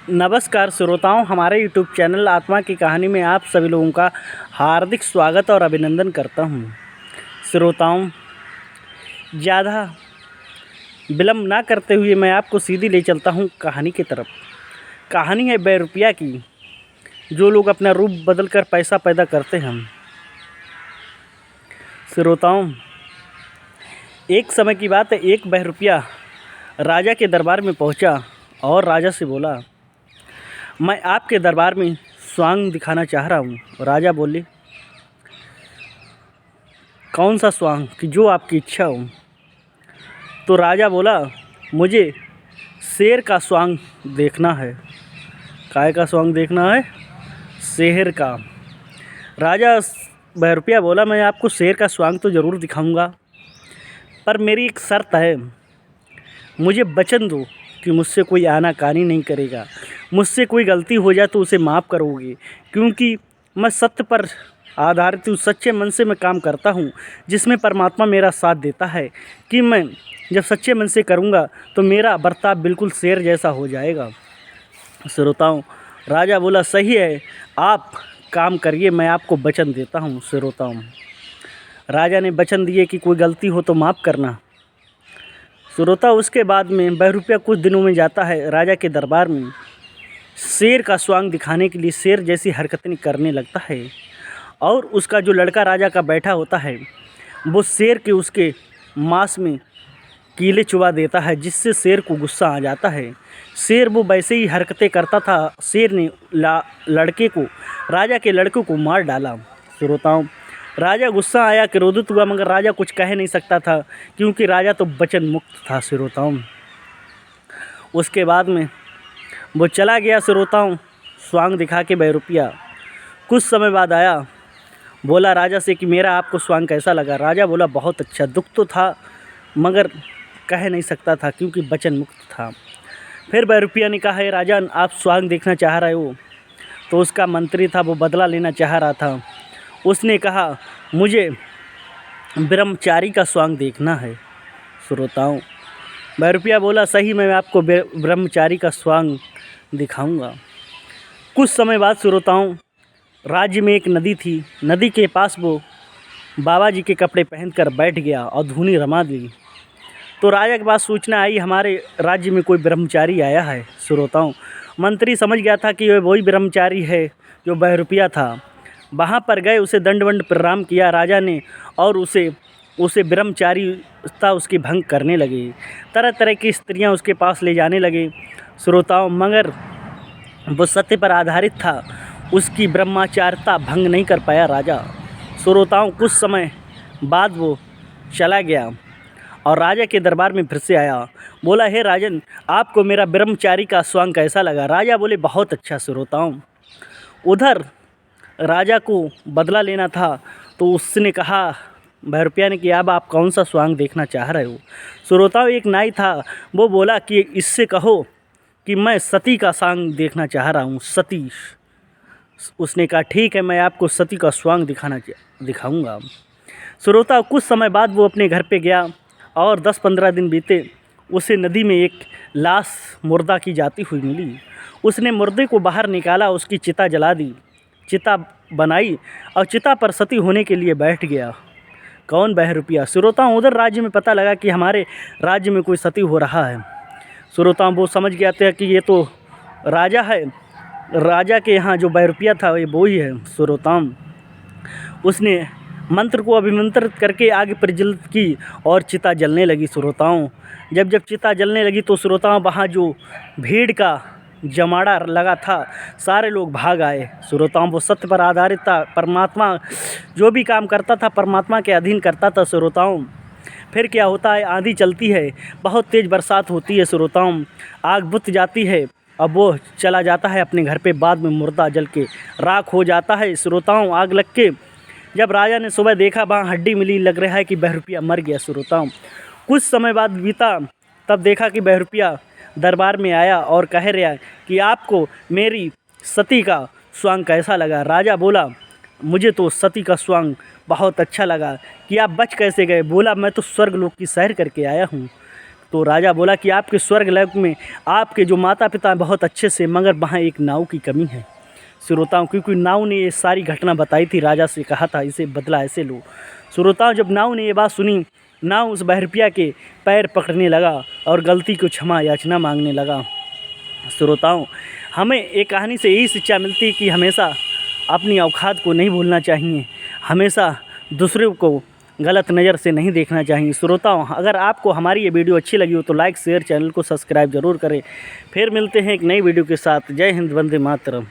नमस्कार श्रोताओं, हमारे यूट्यूब चैनल आत्मा की कहानी में आप सभी लोगों का हार्दिक स्वागत और अभिनंदन करता हूं। श्रोताओं, ज़्यादा विलम्ब ना करते हुए मैं आपको सीधी ले चलता हूं कहानी की तरफ। कहानी है बेरुपया की, जो लोग अपना रूप बदल कर पैसा पैदा करते हैं। श्रोताओं, एक समय की बात है, एक बहरूपिया राजा के दरबार में पहुंचा और राजा से बोला, मैं आपके दरबार में स्वांग दिखाना चाह रहा हूँ। राजा बोले, कौन सा स्वांग, कि जो आपकी इच्छा हो। तो राजा बोला, मुझे शेर का स्वांग देखना है। काय का स्वांग देखना है? शेर का। राजा बहरूपिया बोला, मैं आपको शेर का स्वांग तो ज़रूर दिखाऊंगा, पर मेरी एक शर्त है। मुझे वचन दो कि मुझसे कोई आनाकानी नहीं करेगा, मुझसे कोई गलती हो जाए तो उसे माफ़ करोगे, क्योंकि मैं सत्य पर आधारित हूँ, सच्चे मन से मैं काम करता हूँ, जिसमें परमात्मा मेरा साथ देता है कि मैं जब सच्चे मन से करूँगा तो मेरा बर्ताव बिल्कुल शेर जैसा हो जाएगा। श्रोताओं, राजा बोला, सही है, आप काम करिए, मैं आपको वचन देता हूँ। श्रोताओं, राजा ने वचन दिए कि कोई गलती हो तो माफ़ करना। श्रोता, उसके बाद में बहरूपिया कुछ दिनों में जाता है राजा के दरबार में। शेर का स्वांग दिखाने के लिए शेर जैसी हरकतें करने लगता है, और उसका जो लड़का राजा का बैठा होता है वो शेर के उसके मांस में कीले चुबा देता है, जिससे शेर को गुस्सा आ जाता है। शेर वो वैसे ही हरकतें करता था। शेर ने लड़के को, राजा के लड़के को मार डाला। श्रोताओं, राजा गुस्सा आया, क्रोधित हुआ, मगर राजा कुछ कह नहीं सकता था, क्योंकि राजा तो वचन मुक्त था। श्रोताओं, उसके बाद में वो चला गया। श्रोताओं, स्वांग दिखा के बहरूपिया कुछ समय बाद आया, बोला राजा से कि मेरा आपको स्वांग कैसा लगा। राजा बोला, बहुत अच्छा। दुख तो था, मगर कह नहीं सकता था, क्योंकि वचन मुक्त था। फिर बहरूपिया ने कहा, राजा, आप स्वांग देखना चाह रहे हो? तो उसका मंत्री था, वो बदला लेना चाह रहा था। उसने कहा, मुझे ब्रह्मचारी का स्वांग देखना है। श्रोताओं, बहरूपिया बोला, सही, मैं आपको ब्रह्मचारी का स्वांग दिखाऊंगा। कुछ समय बाद श्रोताओं, राज्य में एक नदी थी। नदी के पास वो बाबा जी के कपड़े पहनकर बैठ गया और धूनी रमा दी। तो राजा के पास सूचना आई, हमारे राज्य में कोई ब्रह्मचारी आया है। श्रोताओं, मंत्री समझ गया था कि वही ब्रह्मचारी है जो बहरूपिया था। वहाँ पर गए, उसे दंडवंड प्रणाम किया राजा ने, और उसे ब्रह्मचारीता उसकी भंग करने लगे। तरह तरह की स्त्रियाँ उसके पास ले जाने लगे। श्रोताओं, मगर वो सत्य पर आधारित था, उसकी ब्रह्मचारिता भंग नहीं कर पाया राजा। श्रोताओं, कुछ समय बाद वो चला गया और राजा के दरबार में फिर से आया। बोला, हे राजन, आपको मेरा ब्रह्मचारी का स्वांग कैसा लगा? राजा बोले, बहुत अच्छा। श्रोताओं, उधर राजा को बदला लेना था, तो उसने कहा बहरूपिया ने कि अब आप कौन सा स्वांग देखना चाह रहे हो? श्रोताओं, एक नाई था, वो बोला कि इससे कहो कि मैं सती का स्वांग देखना चाह रहा हूँ। सती। उसने कहा, ठीक है, मैं आपको सती का स्वांग दिखाऊंगा। श्रोता, कुछ समय बाद वो अपने घर पे गया और 10-15 दिन बीते। उसे नदी में एक लाश मुर्दा की जाती हुई मिली। उसने मुर्दे को बाहर निकाला, उसकी चिता जला दी, चिता बनाई और चिता पर सती होने के लिए बैठ गया। कौन? बहरूपिया। श्रोताओं, उधर राज्य में पता लगा कि हमारे राज्य में कोई सती हो रहा है। श्रोताओं, वो समझ गया था कि ये तो राजा है, राजा के यहाँ जो बहरूपिया था ये वो ही है। श्रोताओं, उसने मंत्र को अभिमंत्रित करके आग प्रज्वलित की और चिता जलने लगी। श्रोताओं, जब चिता जलने लगी तो श्रोताओं, वहाँ जो भीड़ का जमाड़ा लगा था, सारे लोग भाग आए। श्रोताओं, वो सत्य पर आधारित था, परमात्मा जो भी काम करता था परमात्मा के अधीन करता था। श्रोताओं, फिर क्या होता है, आंधी चलती है, बहुत तेज़ बरसात होती है। श्रोताओं, आग बुझ जाती है, अब वो चला जाता है अपने घर पे। बाद में मुर्दा जल के राख हो जाता है। श्रोताओं, आग लग के जब राजा ने सुबह देखा, वहाँ हड्डी मिली, लग रहा है कि बहरूपिया मर गया। श्रोताओं, कुछ समय बाद बीता, तब देखा कि बहरूपिया दरबार में आया और कह रहा कि आपको मेरी सती का स्वांग कैसा लगा? राजा बोला, मुझे तो सती का स्वांग बहुत अच्छा लगा। कि आप बच कैसे गए? बोला, मैं तो स्वर्गलोक की सैर करके आया हूँ। तो राजा बोला कि आपके स्वर्ग लोक में आपके जो माता पिता बहुत अच्छे से, मगर वहाँ एक नाव की कमी है। श्रोताओं, क्योंकि नाव ने ये सारी घटना बताई थी, राजा से कहा था इसे बदला ऐसे लो। श्रोताओं, जब नाव ने ये बात सुनी, नाव उस बहरपिया के पैर पकड़ने लगा और गलती को क्षमा याचना मांगने लगा। श्रोताओं, हमें एक कहानी से यही शिक्षा मिलती है कि हमेशा अपनी औकात को नहीं भूलना चाहिए, हमेशा दूसरों को गलत नज़र से नहीं देखना चाहिए। श्रोताओं, अगर आपको हमारी ये वीडियो अच्छी लगी हो तो लाइक शेयर, चैनल को सब्सक्राइब ज़रूर करें। फिर मिलते हैं एक नई वीडियो के साथ। जय हिंद, वंदे मातरम।